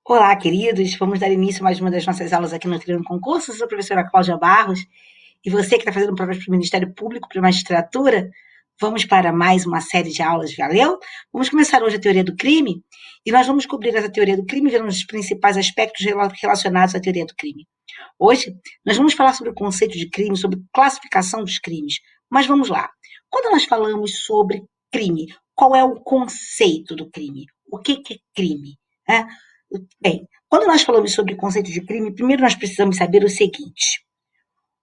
Olá, queridos. Vamos dar início a mais uma das nossas aulas aqui no Treino Concurso. Eu sou a professora Cláudia Barros e você que está fazendo provas para o Ministério Público, para a magistratura, vamos para mais uma série de aulas, valeu? Vamos começar hoje a teoria do crime e nós vamos cobrir essa teoria do crime vendo os principais aspectos relacionados à teoria do crime. Hoje, nós vamos falar sobre o conceito de crime, sobre classificação dos crimes. Mas vamos lá. Quando nós falamos sobre crime, qual é o conceito do crime? O que é crime? É? Bem, quando nós falamos sobre o conceito de crime, primeiro nós precisamos saber o seguinte: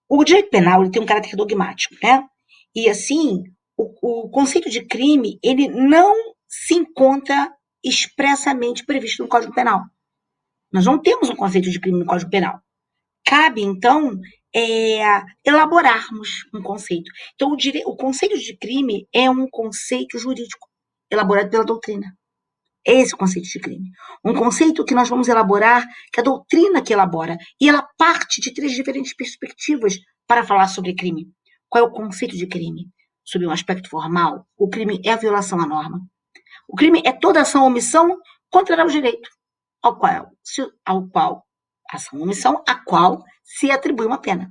o direito penal ele tem um caráter dogmático, né? E assim, o conceito de crime ele não se encontra expressamente previsto no Código Penal. Nós não temos um conceito de crime no Código Penal. Cabe, então, elaborarmos um conceito. Então, o conceito de crime é um conceito jurídico elaborado pela doutrina. Esse é o conceito de crime. Um conceito que nós vamos elaborar, que é a doutrina que elabora. E ela parte de três diferentes perspectivas para falar sobre crime. Qual é o conceito de crime? Sob um aspecto formal, o crime é a violação à norma. O crime é toda ação ou omissão contrária ao direito, ação ou omissão, a qual se atribui uma pena.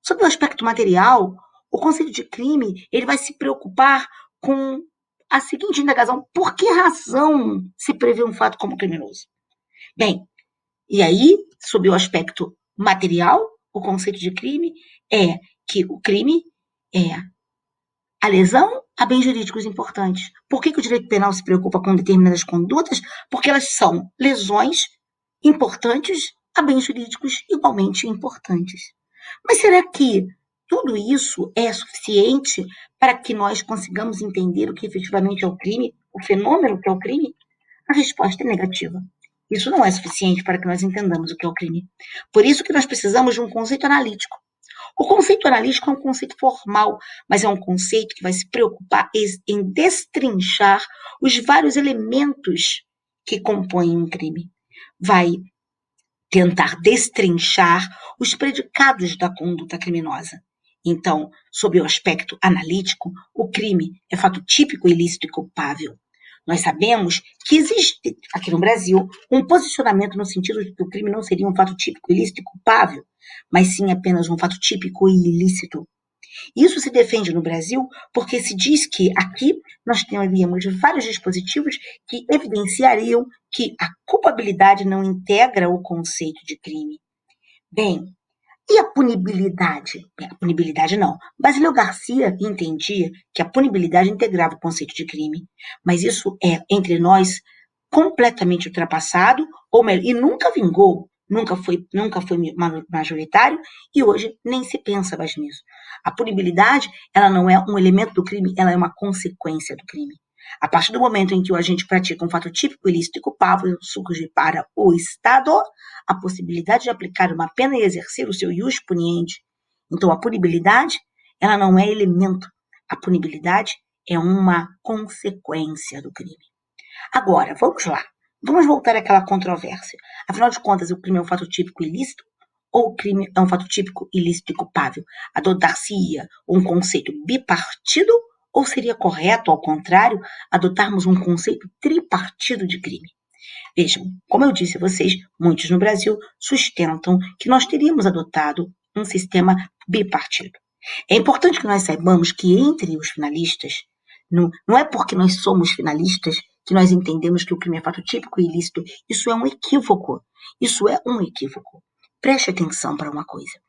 Sob o aspecto material, o conceito de crime ele vai se preocupar com a seguinte indagação: por que razão se prevê um fato como criminoso? Bem, e aí, sob o aspecto material, o conceito de crime é que o crime é a lesão a bens jurídicos importantes. Por que o direito penal se preocupa com determinadas condutas? Porque elas são lesões importantes a bens jurídicos igualmente importantes. Mas será que tudo isso é suficiente para que nós consigamos entender o que efetivamente é o crime, o fenômeno que é o crime? A resposta é negativa. Isso não é suficiente para que nós entendamos o que é o crime. Por isso que nós precisamos de um conceito analítico. O conceito analítico é um conceito formal, mas é um conceito que vai se preocupar em destrinchar os vários elementos que compõem um crime. Vai tentar destrinchar os predicados da conduta criminosa. Então, sob o aspecto analítico, o crime é fato típico, ilícito e culpável. Nós sabemos que existe, aqui no Brasil, um posicionamento no sentido de que o crime não seria um fato típico, ilícito e culpável, mas sim apenas um fato típico e ilícito. Isso se defende no Brasil porque se diz que aqui nós teríamos vários dispositivos que evidenciariam que a culpabilidade não integra o conceito de crime. Bem, e a punibilidade? A punibilidade não. Basileu Garcia entendia que a punibilidade integrava o conceito de crime, mas isso é, entre nós, completamente ultrapassado, ou melhor, e nunca vingou, nunca foi majoritário, e hoje nem se pensa mais nisso. A punibilidade, ela não é um elemento do crime, ela é uma consequência do crime. A partir do momento em que o agente pratica um fato típico, ilícito e culpável, surge para o Estado a possibilidade de aplicar uma pena e exercer o seu ius puniendi. Então, a punibilidade, ela não é elemento. A punibilidade é uma consequência do crime. Agora, vamos lá. Vamos voltar àquela controvérsia. Afinal de contas, o crime é um fato típico ilícito ou o crime é um fato típico ilícito e culpável? Adotar-se-ia um conceito bipartido ou seria correto, ao contrário, adotarmos um conceito tripartido de crime? Vejam, como eu disse a vocês, muitos no Brasil sustentam que nós teríamos adotado um sistema bipartido. É importante que nós saibamos que entre os finalistas, não é porque nós somos finalistas que nós entendemos que o crime é fato típico e ilícito. Isso é um equívoco. Isso é um equívoco. Preste atenção para uma coisa.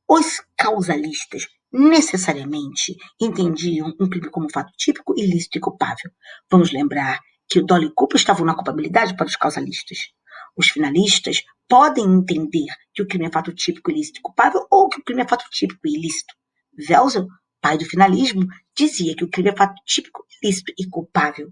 Os causalistas necessariamente entendiam um crime como fato típico, ilícito e culpável. Vamos lembrar que o dolo e culpa estavam na culpabilidade para os causalistas. Os finalistas podem entender que o crime é fato típico, ilícito e culpável ou que o crime é fato típico e ilícito. Welzel, pai do finalismo, dizia que o crime é fato típico, ilícito e culpável.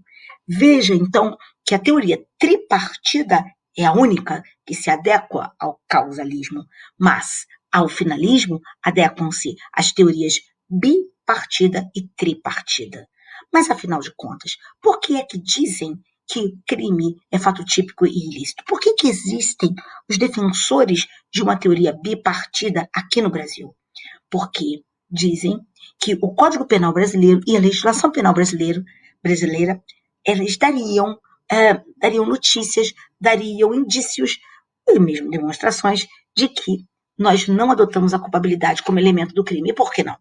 Veja, então, que a teoria tripartida é a única que se adequa ao causalismo, mas ao finalismo adequam-se as teorias bipartida e tripartida. Mas, afinal de contas, por que é que dizem que crime é fato típico e ilícito? Por que existem os defensores de uma teoria bipartida aqui no Brasil? Porque dizem que o Código Penal brasileiro e a legislação penal brasileira eles dariam dariam notícias, dariam indícios e mesmo demonstrações de que nós não adotamos a culpabilidade como elemento do crime. E por que não?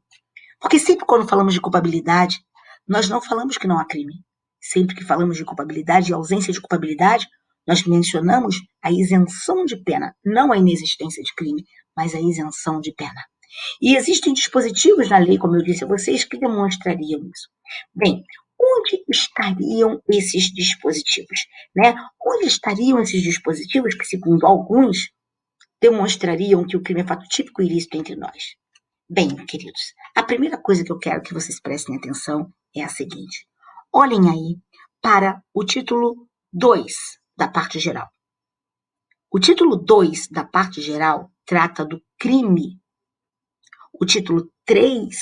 Porque sempre quando falamos de culpabilidade, nós não falamos que não há crime. Sempre que falamos de culpabilidade e ausência de culpabilidade, nós mencionamos a isenção de pena, não a inexistência de crime, mas a isenção de pena. E existem dispositivos na lei, como eu disse a vocês, que demonstrariam isso. Bem, onde estariam esses dispositivos? Né? Onde estariam esses dispositivos que, segundo alguns, demonstrariam que o crime é fato típico e ilícito entre nós? Bem, queridos, a primeira coisa que eu quero que vocês prestem atenção é a seguinte. Olhem aí para o título 2 da parte geral. O título 2 da parte geral trata do crime. O título 3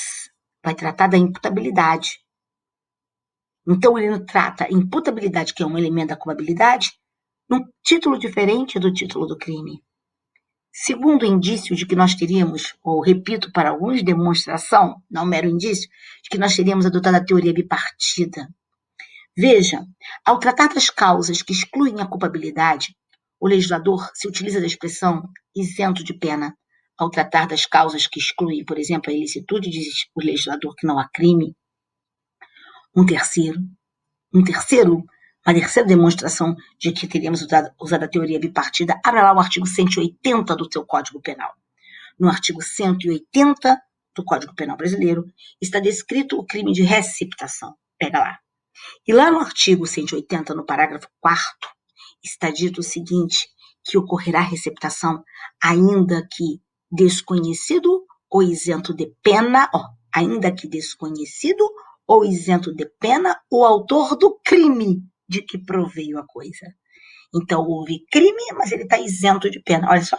vai tratar da imputabilidade. Então, ele trata a imputabilidade, que é um elemento da culpabilidade, num título diferente do título do crime. Segundo indício de que nós teríamos, ou repito para alguns, demonstração, não mero indício, de que nós teríamos adotado a teoria bipartida. Veja, ao tratar das causas que excluem a culpabilidade, o legislador se utiliza da expressão isento de pena. Ao tratar das causas que excluem, por exemplo, a ilicitude, diz o legislador que não há crime. Uma terceira demonstração de que teríamos usado a teoria bipartida, abra lá o artigo 180 do seu Código Penal. No artigo 180 do Código Penal brasileiro, está descrito o crime de receptação. Pega lá. E lá no artigo 180, no parágrafo 4º, está dito o seguinte, que ocorrerá receptação ainda que desconhecido ou isento de pena, ainda que desconhecido ou isento de pena o autor do crime de que proveio a coisa. Então, houve crime, mas ele está isento de pena. Olha só.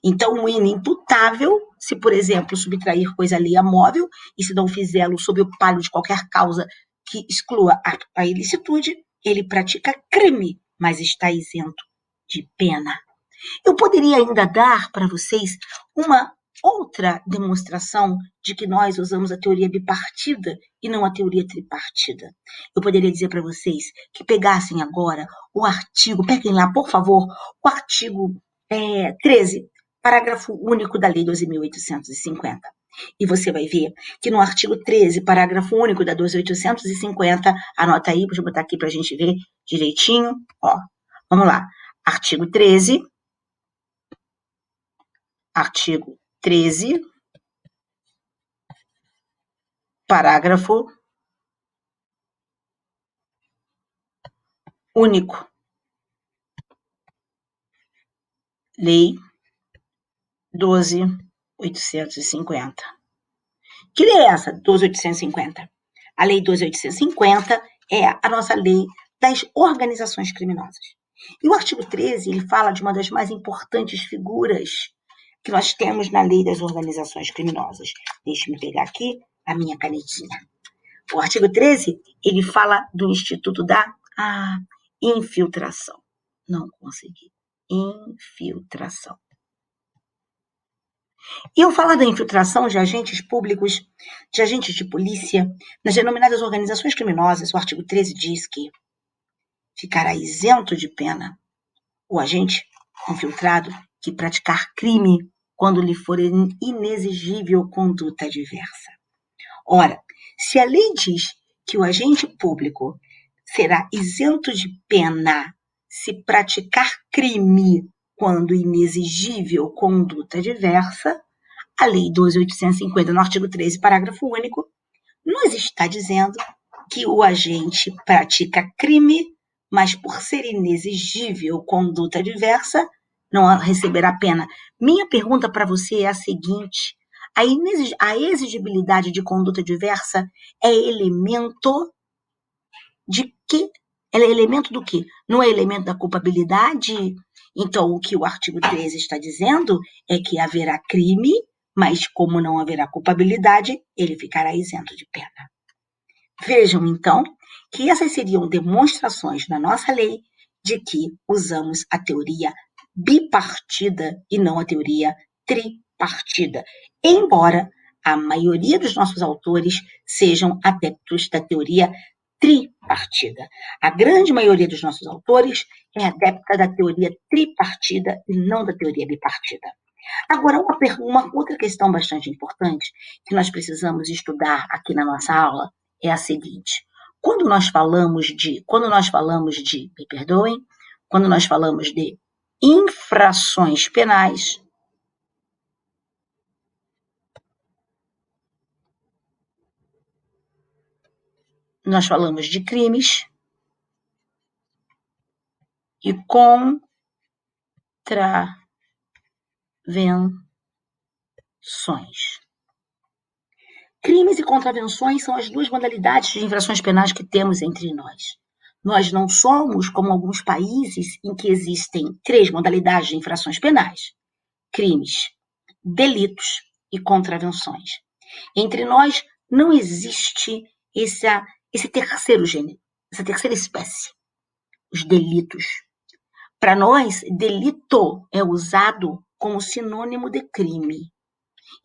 Então, o inimputável, se, por exemplo, subtrair coisa alheia móvel, e se não fizê-lo sob o palio de qualquer causa que exclua a ilicitude, ele pratica crime, mas está isento de pena. Eu poderia ainda dar para vocês uma outra demonstração de que nós usamos a teoria bipartida e não a teoria tripartida. Eu poderia dizer para vocês que pegassem agora o artigo, peguem lá, por favor, o artigo 13, parágrafo único da Lei 12.850. E você vai ver que no artigo 13, parágrafo único da 12.850, anota aí, deixa eu botar aqui para a gente ver direitinho, vamos lá, artigo 13, parágrafo único. Lei 12.850. Que lei é essa, 12.850? A Lei 12.850 é a nossa lei das organizações criminosas. E o artigo 13, ele fala de uma das mais importantes figuras que nós temos na lei das organizações criminosas. Deixe-me pegar aqui a minha canetinha. O artigo 13, ele fala do Instituto da infiltração. Não consegui. Infiltração. E eu falo da infiltração de agentes públicos, de agentes de polícia, nas denominadas organizações criminosas, o artigo 13 diz que ficará isento de pena o agente infiltrado que praticar crime quando lhe for inexigível conduta diversa. Ora, se a lei diz que o agente público será isento de pena se praticar crime quando inexigível conduta diversa, a Lei 12.850, no artigo 13, parágrafo único, nos está dizendo que o agente pratica crime, mas por ser inexigível conduta diversa, não receberá pena. Minha pergunta para você é a seguinte: a exigibilidade de conduta diversa é elemento de quê? Ela é elemento do quê? Não é elemento da culpabilidade? Então, o que o artigo 13 está dizendo é que haverá crime, mas como não haverá culpabilidade, ele ficará isento de pena. Vejam, então, que essas seriam demonstrações na nossa lei de que usamos a teoria bipartida e não a teoria tripartida, embora a maioria dos nossos autores sejam adeptos da teoria tripartida. A grande maioria dos nossos autores é adepta da teoria tripartida e não da teoria bipartida. Agora, uma outra questão bastante importante que nós precisamos estudar aqui na nossa aula é a seguinte: quando nós falamos de, me perdoem, quando nós falamos de infrações penais, nós falamos de crimes e contravenções. Crimes e contravenções são as duas modalidades de infrações penais que temos entre nós. Nós não somos como alguns países em que existem 3 modalidades de infrações penais: crimes, delitos e contravenções. Entre nós não existe esse terceiro gênero, essa terceira espécie, os delitos. Para nós, delito é usado como sinônimo de crime.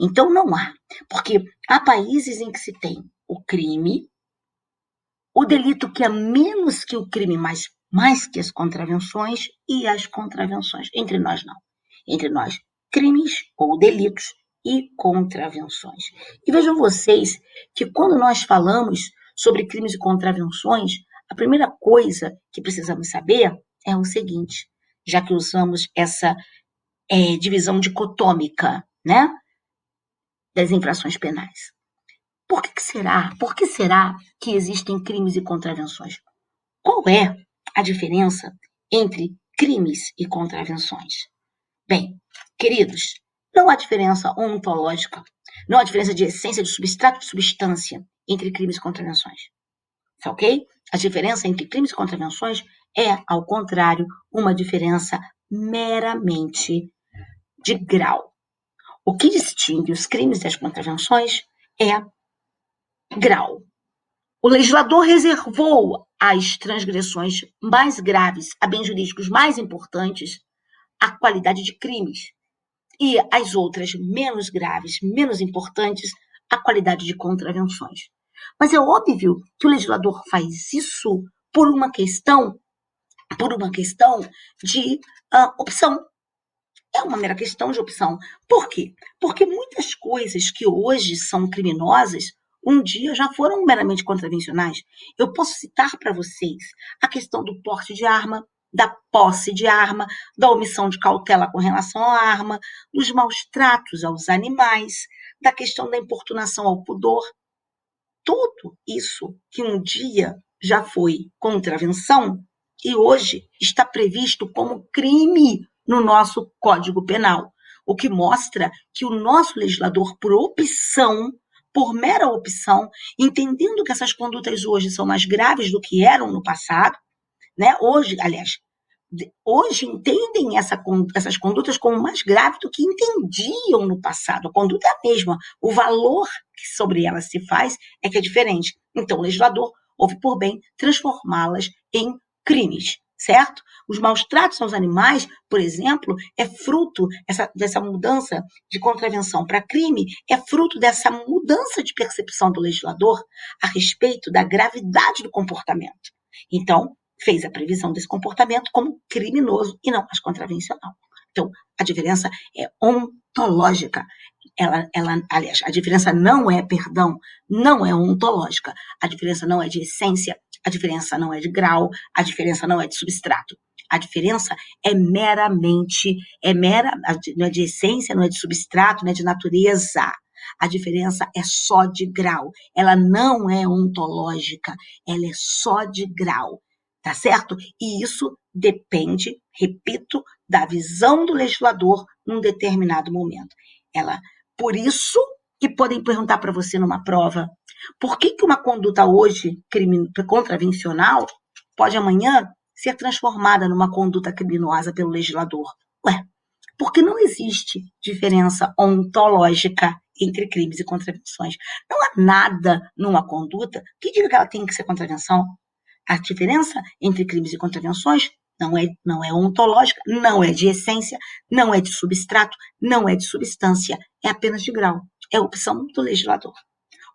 Então, não há, porque há países em que se tem o crime, o delito que é menos que o crime, mas mais que as contravenções, e as contravenções. Entre nós, não. Entre nós, crimes ou delitos e contravenções. E vejam vocês que quando nós falamos sobre crimes e contravenções, a primeira coisa que precisamos saber é o seguinte, já que usamos essa divisão dicotômica, né, das infrações penais. Por que será que existem crimes e contravenções? Qual é a diferença entre crimes e contravenções? Bem, queridos, não há diferença ontológica, não há diferença de essência, de substrato, de substância entre crimes e contravenções. Ok? A diferença entre crimes e contravenções é, ao contrário, uma diferença meramente de grau. O que distingue os crimes e as contravenções é grau. O legislador reservou às transgressões mais graves, a bens jurídicos mais importantes, a qualidade de crimes, e as outras menos graves, menos importantes, a qualidade de contravenções. Mas é óbvio que o legislador faz isso por uma questão de opção. É uma mera questão de opção. Por quê? Porque muitas coisas que hoje são criminosas, um dia já foram meramente contravencionais. Eu posso citar para vocês a questão do porte de arma, da posse de arma, da omissão de cautela com relação à arma, dos maus tratos aos animais, da questão da importunação ao pudor. Tudo isso que um dia já foi contravenção e hoje está previsto como crime no nosso Código Penal, o que mostra que o nosso legislador, por opção, por mera opção, entendendo que essas condutas hoje são mais graves do que eram no passado, né? Hoje entendem essas condutas como mais graves do que entendiam no passado. A conduta é a mesma, o valor que sobre elas se faz é que é diferente. Então, o legislador houve por bem transformá-las em crimes, certo? Os maus tratos aos animais, por exemplo, é fruto dessa mudança de contravenção para crime, é fruto dessa mudança de percepção do legislador a respeito da gravidade do comportamento. Então, fez a previsão desse comportamento como criminoso e não mais contravencional. Então, a diferença é ontológica. Aliás, a diferença não é ontológica. A diferença não é de essência, a diferença não é de grau, a diferença não é de substrato. A diferença não é de essência, não é de substrato, não é de natureza. A diferença é só de grau. Ela não é ontológica, ela é só de grau. Tá certo? E isso depende, repito, da visão do legislador num determinado momento. Por isso que podem perguntar para você numa prova, por que uma conduta hoje contravencional pode amanhã ser transformada numa conduta criminosa pelo legislador? Porque não existe diferença ontológica entre crimes e contravenções. Não há nada numa conduta que diga que ela tem que ser contravenção. A diferença entre crimes e contravenções não é ontológica, não é de essência, não é de substrato, não é de substância, é apenas de grau. É opção do legislador.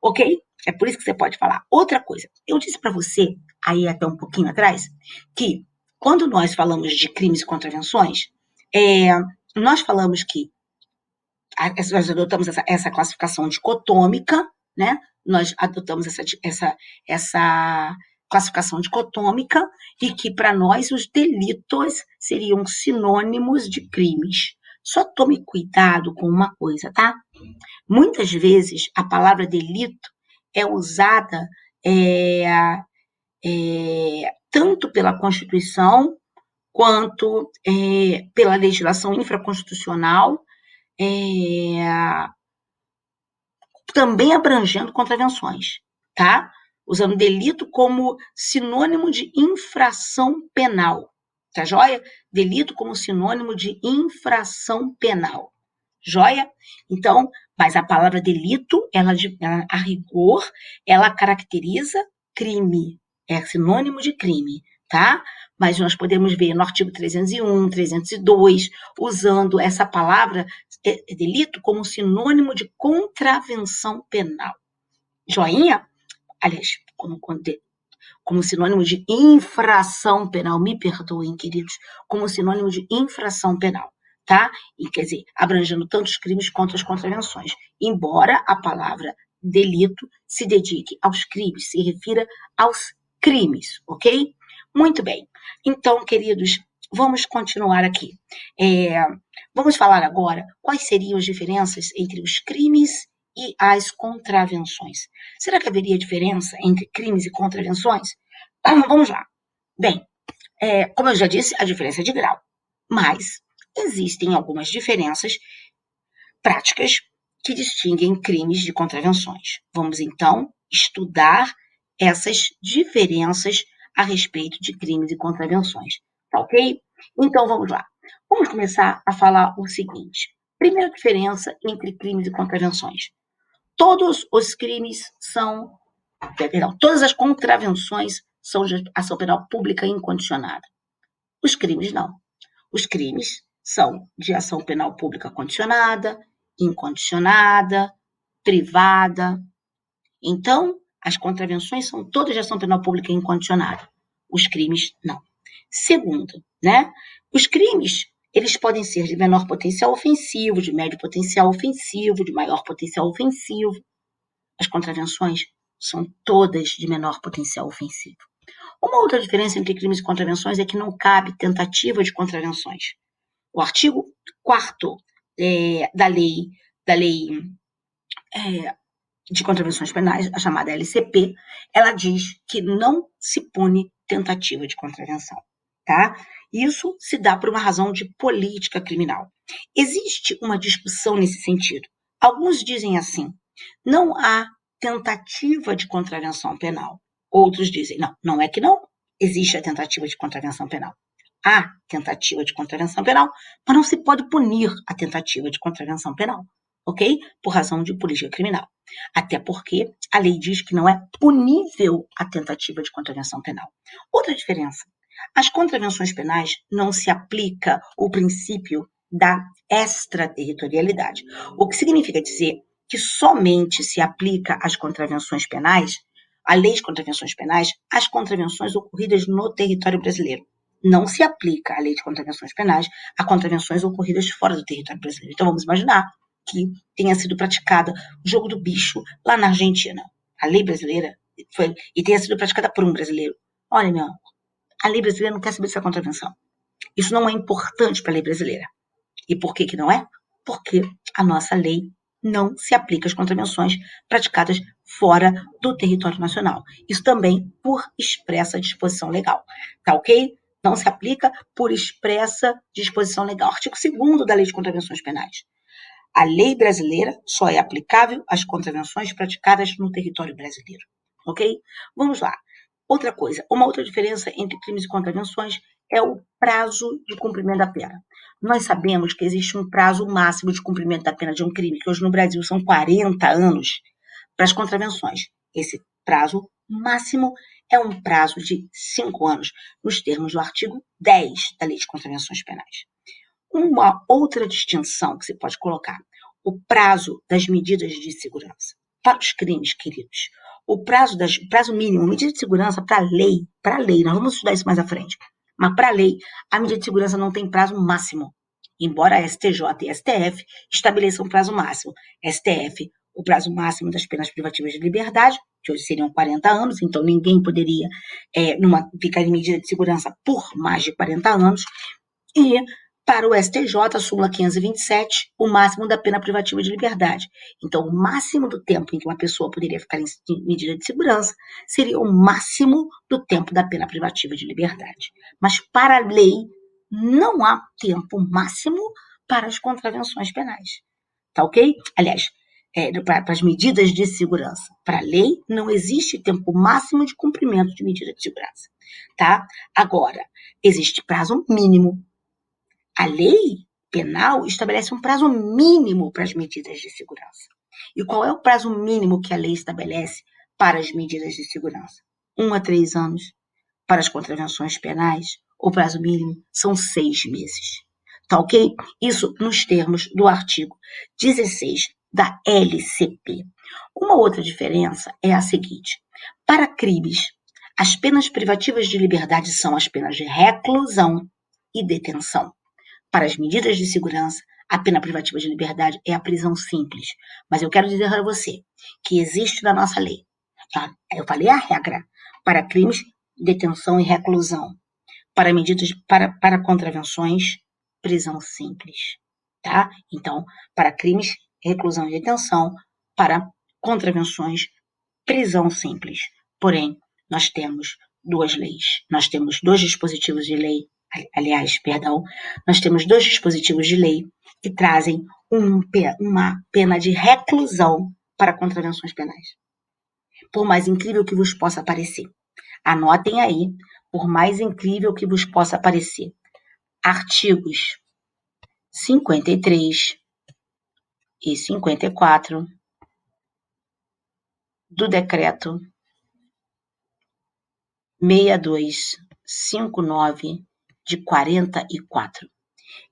Ok? É por isso que você pode falar. Outra coisa, eu disse para você, aí até um pouquinho atrás, que quando nós falamos de crimes e contravenções, nós falamos que nós adotamos essa classificação dicotômica, né? Nós adotamos essa classificação dicotômica e que, para nós, os delitos seriam sinônimos de crimes. Só tome cuidado com uma coisa, tá? Muitas vezes, a palavra delito é usada tanto pela Constituição quanto pela legislação infraconstitucional, também abrangendo contravenções, tá? Usando delito como sinônimo de infração penal, tá joia? Delito como sinônimo de infração penal, joia? Então, mas a palavra delito, ela a rigor, ela caracteriza crime, é sinônimo de crime, tá? Mas nós podemos ver no artigo 301, 302, usando essa palavra delito como sinônimo de contravenção penal. Joinha? Aliás, como sinônimo de infração penal, me perdoem, queridos, como sinônimo de infração penal, tá? E quer dizer, abrangendo tanto os crimes quanto as contravenções, embora a palavra delito se dedique aos crimes, se refira aos crimes, ok? Muito bem. Então, queridos, vamos continuar aqui. Vamos falar agora quais seriam as diferenças entre os crimes e as contravenções. Será que haveria diferença entre crimes e contravenções? Vamos lá. Bem, como eu já disse, a diferença é de grau, mas existem algumas diferenças práticas que distinguem crimes de contravenções. Vamos, então, estudar essas diferenças a respeito de crimes e contravenções, tá ok? Então, vamos lá. Vamos começar a falar o seguinte. Primeira diferença entre crimes e contravenções. Todos os crimes são... todas as contravenções são de ação penal pública incondicionada. Os crimes não. Os crimes são de ação penal pública condicionada, incondicionada, privada. Então, as contravenções são todas de ação penal pública incondicionada. Os crimes, não. Segundo, né? Os crimes, eles podem ser de menor potencial ofensivo, de médio potencial ofensivo, de maior potencial ofensivo. As contravenções são todas de menor potencial ofensivo. Uma outra diferença entre crimes e contravenções é que não cabe tentativa de contravenções. O artigo 4º da lei de contravenções penais, a chamada LCP, ela diz que não se pune tentativa de contravenção, tá? Isso se dá por uma razão de política criminal. Existe uma discussão nesse sentido. Alguns dizem assim, não há tentativa de contravenção penal. Outros dizem, não é que não existe a tentativa de contravenção penal. Há tentativa de contravenção penal, mas não se pode punir a tentativa de contravenção penal, ok? Por razão de política criminal. Até porque a lei diz que não é punível a tentativa de contravenção penal. Outra diferença, as contravenções penais não se aplica o princípio da extraterritorialidade, o que significa dizer que somente se aplica às contravenções penais, a lei de contravenções penais, às contravenções ocorridas no território brasileiro. Não se aplica a lei de contravenções penais a contravenções ocorridas fora do território brasileiro. Então, vamos imaginar que tenha sido praticada o jogo do bicho lá na Argentina. A lei brasileira e tenha sido praticada por um brasileiro. Olha, meu, a lei brasileira não quer saber dessa contravenção. Isso não é importante para a lei brasileira. E por que não é? Porque a nossa lei não se aplica às contravenções praticadas fora do território nacional. Isso também por expressa disposição legal. Tá ok? Não se aplica por expressa disposição legal. Artigo 2º da Lei de Contravenções Penais. A lei brasileira só é aplicável às contravenções praticadas no território brasileiro. Ok? Vamos lá. Outra coisa, uma outra diferença entre crimes e contravenções é o prazo de cumprimento da pena. Nós sabemos que existe um prazo máximo de cumprimento da pena de um crime, que hoje no Brasil são 40 anos para as contravenções. Esse prazo máximo é um prazo de 5 anos, nos termos do artigo 10 da Lei de Contravenções Penais. Uma outra distinção que você pode colocar, o prazo das medidas de segurança. Para os crimes, queridos, o prazo mínimo, medida de segurança para lei, nós vamos estudar isso mais à frente, mas para lei, a medida de segurança não tem prazo máximo, embora a STJ e a STF estabeleçam prazo máximo. STF, o prazo máximo das penas privativas de liberdade, que hoje seriam 40 anos, então ninguém poderia ficar em medida de segurança por mais de 40 anos, e para o STJ, a súmula 527, o máximo da pena privativa de liberdade. Então, o máximo do tempo em que uma pessoa poderia ficar em medida de segurança seria o máximo do tempo da pena privativa de liberdade. Mas para a lei, não há tempo máximo para as contravenções penais. Tá ok? Aliás, para as medidas de segurança. Para a lei, não existe tempo máximo de cumprimento de medida de segurança. Tá? Agora, existe prazo mínimo. A lei penal estabelece um prazo mínimo para as medidas de segurança. E qual é o prazo mínimo que a lei estabelece para as medidas de segurança? 1 a 3 anos. Para as contravenções penais, o prazo mínimo são 6 meses. Tá ok? Isso nos termos do artigo 16 da LCP. Uma outra diferença é a seguinte: para crimes, as penas privativas de liberdade são as penas de reclusão e detenção. Para as medidas de segurança, a pena privativa de liberdade é a prisão simples. Mas eu quero dizer para você que existe na nossa lei, tá? Eu falei a regra, para crimes, detenção e reclusão. Para medidas, para contravenções, prisão simples, tá? Então, para crimes, reclusão e detenção, para contravenções, prisão simples. Porém, nós temos duas leis, nós temos dois dispositivos de lei, nós temos dois dispositivos de lei que trazem uma pena de reclusão para contravenções penais. Por mais incrível que vos possa parecer. Anotem aí, por mais incrível que vos possa parecer. Artigos 53 e 54 do Decreto 6259 de 44.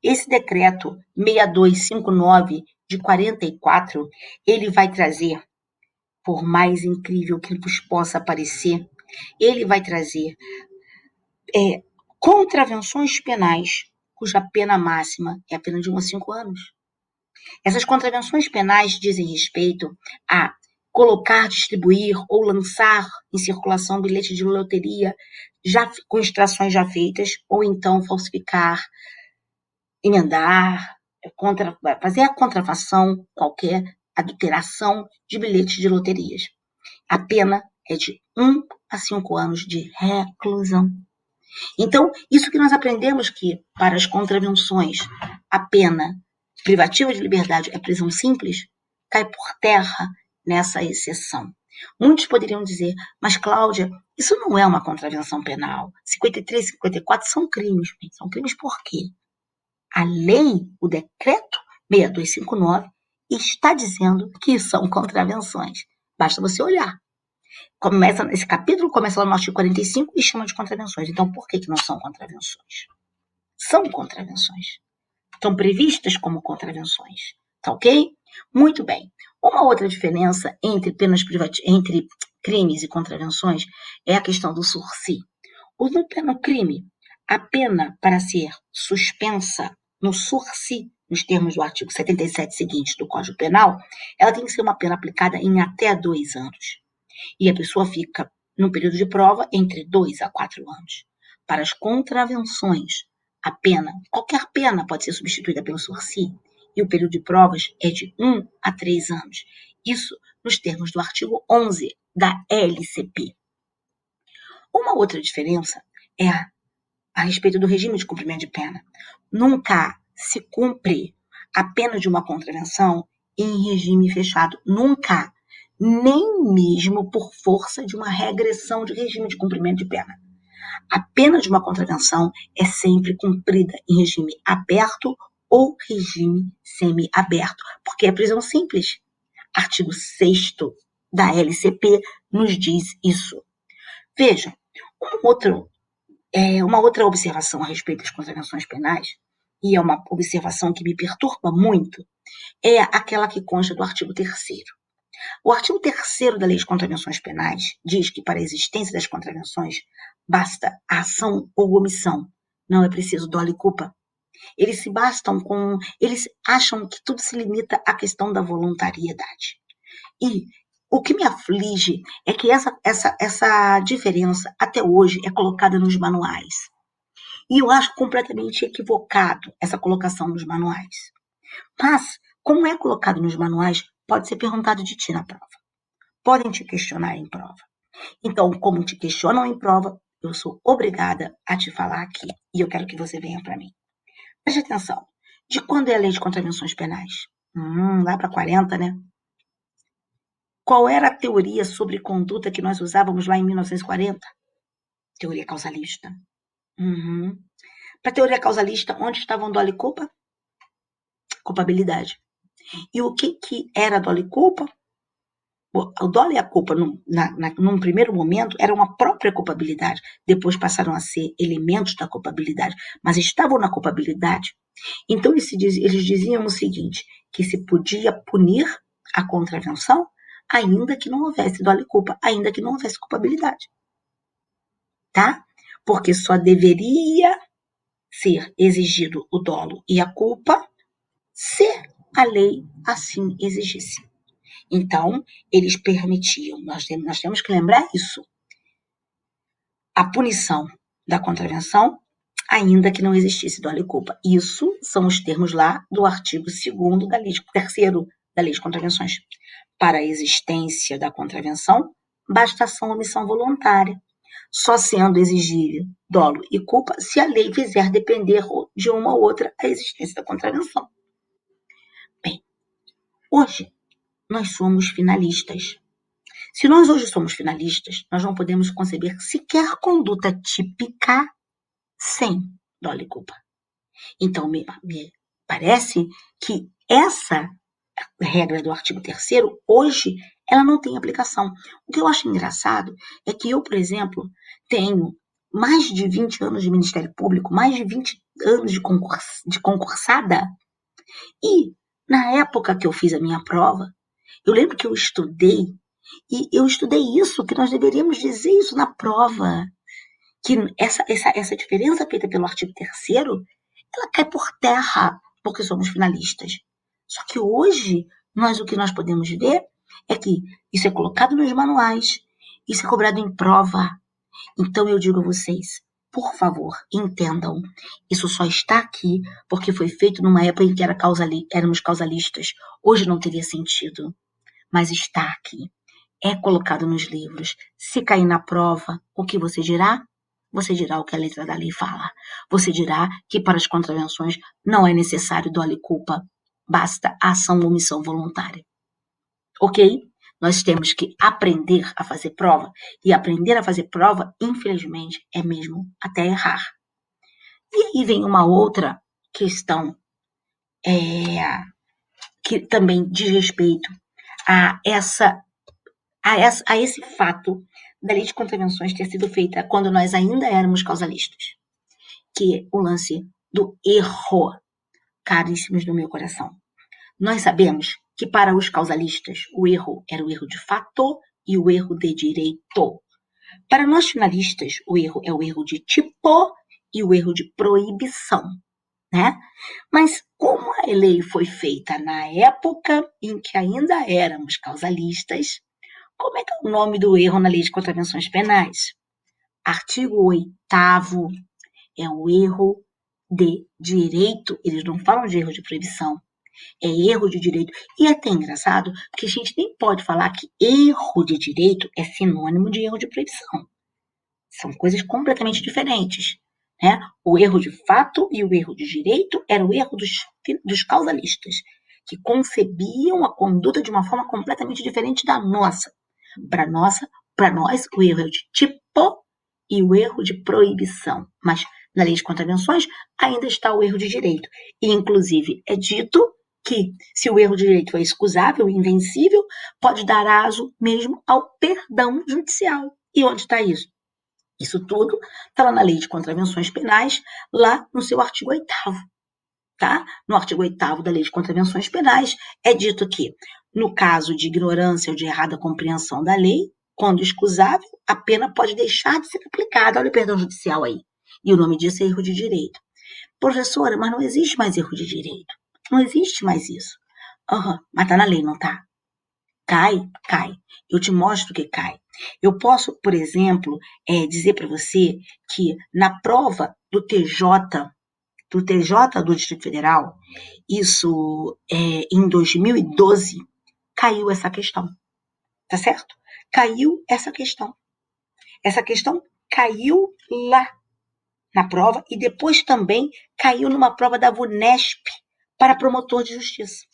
Esse decreto 6259 de 44, ele vai trazer, por mais incrível que vos possa parecer, ele vai trazer contravenções penais, cuja pena máxima é a pena de 1 a 5 anos. Essas contravenções penais dizem respeito a colocar, distribuir ou lançar em circulação bilhete de loteria com extrações já feitas, ou então falsificar, emendar, fazer a contrafação, qualquer adulteração de bilhetes de loterias. A pena é de 1 a 5 anos de reclusão. Então, isso que nós aprendemos que, para as contravenções, a pena privativa de liberdade é prisão simples, cai por terra nessa exceção. Muitos poderiam dizer, mas Cláudia, isso não é uma contravenção penal. 53 e 54 são crimes. São crimes por quê? A lei, o decreto 6259, está dizendo que são contravenções. Basta você olhar. Esse capítulo começa lá no artigo 45 e chama de contravenções. Então, por que não são contravenções? São contravenções. Estão previstas como contravenções. Tá ok? Muito bem. Uma outra diferença entre crimes e contravenções é a questão do sursi. No crime, a pena para ser suspensa no sursi, nos termos do artigo 77 seguinte do Código Penal, ela tem que ser uma pena aplicada em até 2 anos. E a pessoa fica, no período de prova, entre 2 a 4 anos. Para as contravenções, a pena, qualquer pena pode ser substituída pelo sursi, e o período de provas é de 1 a 3 anos. Isso nos termos do artigo 11 da LCP. Uma outra diferença é a respeito do regime de cumprimento de pena. Nunca se cumpre a pena de uma contravenção em regime fechado. Nunca. Nem mesmo por força de uma regressão de regime de cumprimento de pena. A pena de uma contravenção é sempre cumprida em regime aberto ou regime semiaberto, porque é prisão simples. Artigo 6º da LCP nos diz isso. Vejam, uma outra observação a respeito das contravenções penais, e é uma observação que me perturba muito, é aquela que consta do artigo 3º. O artigo 3º da Lei de Contravenções Penais diz que para a existência das contravenções basta a ação ou omissão, não é preciso dolo e culpa. Eles acham que tudo se limita à questão da voluntariedade. E o que me aflige é que essa diferença até hoje é colocada nos manuais. E eu acho completamente equivocado essa colocação nos manuais. Mas, como é colocado nos manuais, pode ser perguntado de ti na prova. Podem te questionar em prova. Então, como te questionam em prova, eu sou obrigada a te falar aqui. E eu quero que você venha para mim. Preste atenção. De quando é a Lei de Contravenções Penais? Lá para 40, né? Qual era a teoria sobre conduta que nós usávamos lá em 1940? Teoria causalista. Para a teoria causalista, onde estavam dolo e culpa? Culpabilidade. E o que era dolo e culpa? O dolo e a culpa, num primeiro momento, era uma própria culpabilidade. Depois passaram a ser elementos da culpabilidade, mas estavam na culpabilidade. Então, eles diziam o seguinte, que se podia punir a contravenção, ainda que não houvesse dolo e culpa, ainda que não houvesse culpabilidade. Tá? Porque só deveria ser exigido o dolo e a culpa se a lei assim exigisse. Então, eles permitiam, nós temos que lembrar isso, a punição da contravenção, ainda que não existisse dolo e culpa. Isso são os termos lá do artigo 2º da Lei 3º da Lei de Contravenções. Para a existência da contravenção, basta ação ou omissão voluntária, só sendo exigível dolo e culpa se a lei fizer depender de uma ou outra a existência da contravenção. Bem, hoje nós somos finalistas. Se nós hoje somos finalistas, nós não podemos conceber sequer conduta típica sem dolo e culpa. Então, me parece que essa regra do artigo 3º, hoje, ela não tem aplicação. O que eu acho engraçado é que eu, por exemplo, tenho mais de 20 anos de Ministério Público, mais de 20 anos de concursada, e na época que eu fiz a minha prova, eu lembro que eu estudei isso, que nós deveríamos dizer isso na prova, que essa diferença feita pelo artigo 3º, ela cai por terra, porque somos finalistas. Só que hoje, o que nós podemos ver é que isso é colocado nos manuais, isso é cobrado em prova. Então eu digo a vocês, por favor, entendam, isso só está aqui porque foi feito numa época em que éramos causalistas. Hoje não teria sentido, mas está aqui. É colocado nos livros. Se cair na prova, o que você dirá? Você dirá o que a letra da lei fala. Você dirá que para as contravenções não é necessário dolo e culpa. Basta ação ou omissão voluntária. Ok? Nós temos que aprender a fazer prova. E aprender a fazer prova, infelizmente, é mesmo até errar. E aí vem uma outra questão que também diz respeito a esse fato da Lei de Contravenções ter sido feita quando nós ainda éramos causalistas, que é o lance do erro, caríssimos do meu coração. Nós sabemos que para os causalistas o erro era o erro de fato e o erro de direito. Para nós finalistas, o erro é o erro de tipo e o erro de proibição, né? Mas como a lei foi feita na época em que ainda éramos causalistas, como é que é o nome do erro na Lei de Contravenções Penais? Artigo 8º é o erro de direito. Eles não falam de erro de proibição. É erro de direito. E é até engraçado, porque a gente nem pode falar que erro de direito é sinônimo de erro de proibição. São coisas completamente diferentes, né? O erro de fato e o erro de direito era o erro dos causalistas, que concebiam a conduta de uma forma completamente diferente da nossa. Para nós, o erro é o de tipo e o erro de proibição. Mas na Lei de Contravenções ainda está o erro de direito. E, inclusive, é dito que se o erro de direito é excusável e invencível, pode dar aso mesmo ao perdão judicial. E onde está isso? Isso tudo está lá na Lei de Contravenções Penais, lá no seu artigo 8º. Tá? No artigo 8º da Lei de Contravenções Penais, é dito que No caso de ignorância ou de errada compreensão da lei, quando excusável, a pena pode deixar de ser aplicada. Olha o perdão judicial aí. E o nome disso é erro de direito. Professora, mas não existe mais erro de direito. Não existe mais isso. Mas tá na lei, não tá? Cai, cai. Eu te mostro que cai. Eu posso, por exemplo, dizer para você que na prova do TJ do Distrito Federal, isso em 2012, caiu essa questão. Tá certo? Caiu essa questão. Essa questão caiu lá na prova e depois também caiu numa prova da VUNESP para promotor de justiça.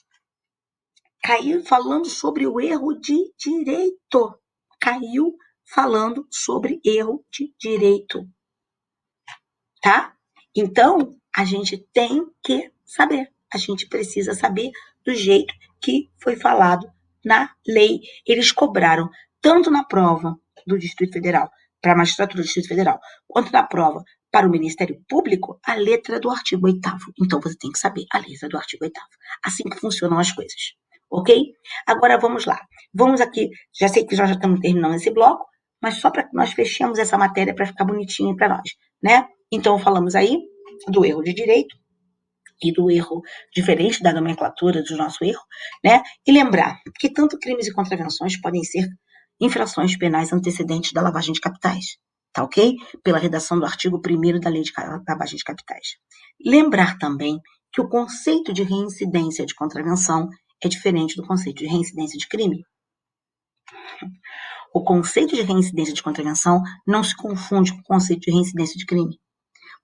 Caiu falando sobre o erro de direito. Caiu falando sobre erro de direito. Tá? Então, a gente tem que saber. A gente precisa saber do jeito que foi falado na lei. Eles cobraram tanto na prova do Distrito Federal, para a magistratura do Distrito Federal, quanto na prova para o Ministério Público, a letra do artigo 8º. Então, você tem que saber a letra do artigo 8º. Assim que funcionam as coisas. Ok? Agora, vamos lá. Vamos aqui, já sei que nós já estamos terminando esse bloco, mas só para que nós fechemos essa matéria para ficar bonitinho para nós, né? Então, falamos aí do erro de direito e do erro diferente da nomenclatura do nosso erro, né? E lembrar que tanto crimes e contravenções podem ser infrações penais antecedentes da lavagem de capitais, tá ok? Pela redação do artigo 1º da Lei de Lavagem de Capitais. Lembrar também que o conceito de reincidência de contravenção é diferente do conceito de reincidência de crime. O conceito de reincidência de contravenção não se confunde com o conceito de reincidência de crime.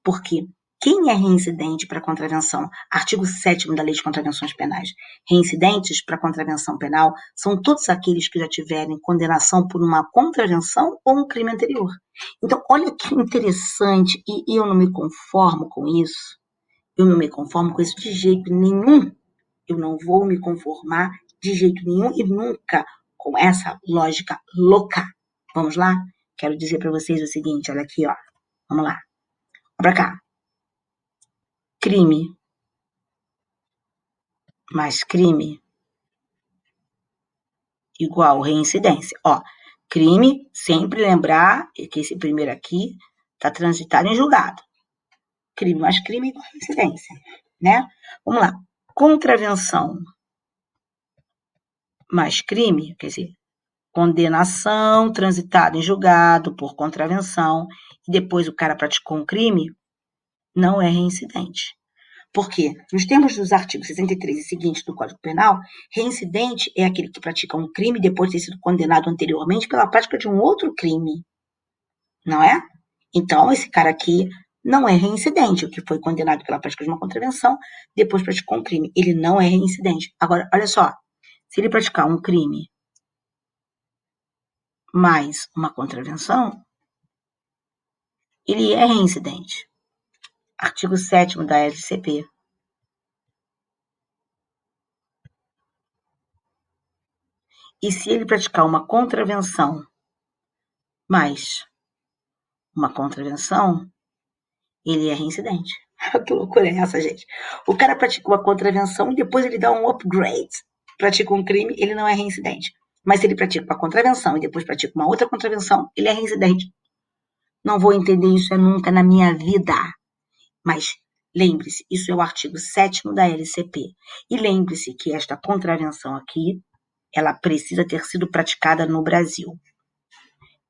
Porque quem é reincidente para contravenção? Artigo 7º da Lei de Contravenções Penais. Reincidentes para contravenção penal são todos aqueles que já tiverem condenação por uma contravenção ou um crime anterior. Então, olha que interessante, e eu não me conformo com isso. Eu não me conformo com isso de jeito nenhum. Eu não vou me conformar de jeito nenhum e nunca com essa lógica louca. Vamos lá? Quero dizer para vocês o seguinte, olha aqui, ó. Vamos lá. Pra cá. Crime mais crime igual reincidência. Ó, crime, sempre lembrar que esse primeiro aqui está transitado em julgado. Crime mais crime igual reincidência, né? Vamos lá. Contravenção mais crime, quer dizer, condenação, transitado em julgado por contravenção, e depois o cara praticou um crime, não é reincidente. Porque, nos termos dos artigos 63 e seguintes do Código Penal, reincidente é aquele que pratica um crime depois de ter sido condenado anteriormente pela prática de um outro crime. Não é? Então, esse cara aqui não é reincidente, o que foi condenado pela prática de uma contravenção, depois praticou um crime. Ele não é reincidente. Agora, olha só, se ele praticar um crime mais uma contravenção, ele é reincidente. Artigo 7º da LCP. E se ele praticar uma contravenção mais uma contravenção, ele é reincidente. Que loucura é essa, gente? O cara pratica uma contravenção e depois ele dá um upgrade, pratica um crime, ele não é reincidente. Mas se ele pratica uma contravenção e depois pratica uma outra contravenção, ele é reincidente. Não vou entender isso nunca na minha vida. Mas lembre-se, isso é o artigo 7º da LCP. E lembre-se que esta contravenção aqui, ela precisa ter sido praticada no Brasil.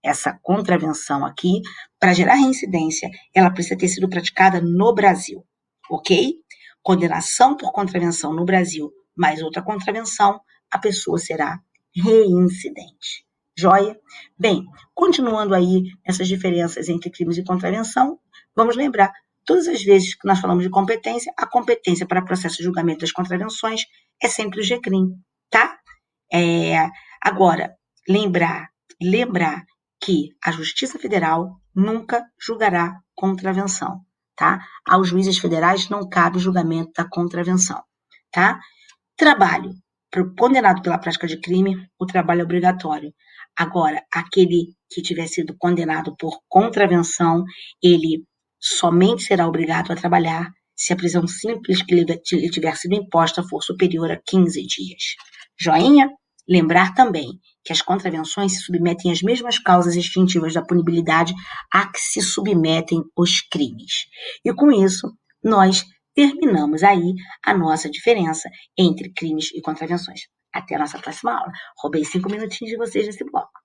Essa contravenção aqui, para gerar reincidência, ela precisa ter sido praticada no Brasil, ok? Condenação por contravenção no Brasil, mais outra contravenção, a pessoa será reincidente. Joia? Bem, continuando aí essas diferenças entre crimes e contravenção, vamos lembrar, todas as vezes que nós falamos de competência, a competência para processo de julgamento das contravenções é sempre o GCRIM, tá? Agora, lembrar que a Justiça Federal nunca julgará contravenção, tá? Aos juízes federais não cabe o julgamento da contravenção, tá? Trabalho. Condenado pela prática de crime, o trabalho é obrigatório. Agora, aquele que tiver sido condenado por contravenção, ele somente será obrigado a trabalhar se a prisão simples que lhe tiver sido imposta for superior a 15 dias. Joinha? Lembrar também que as contravenções se submetem às mesmas causas extintivas da punibilidade a que se submetem os crimes. E com isso, nós terminamos aí a nossa diferença entre crimes e contravenções. Até a nossa próxima aula. Roubei 5 minutinhos de vocês nesse bloco.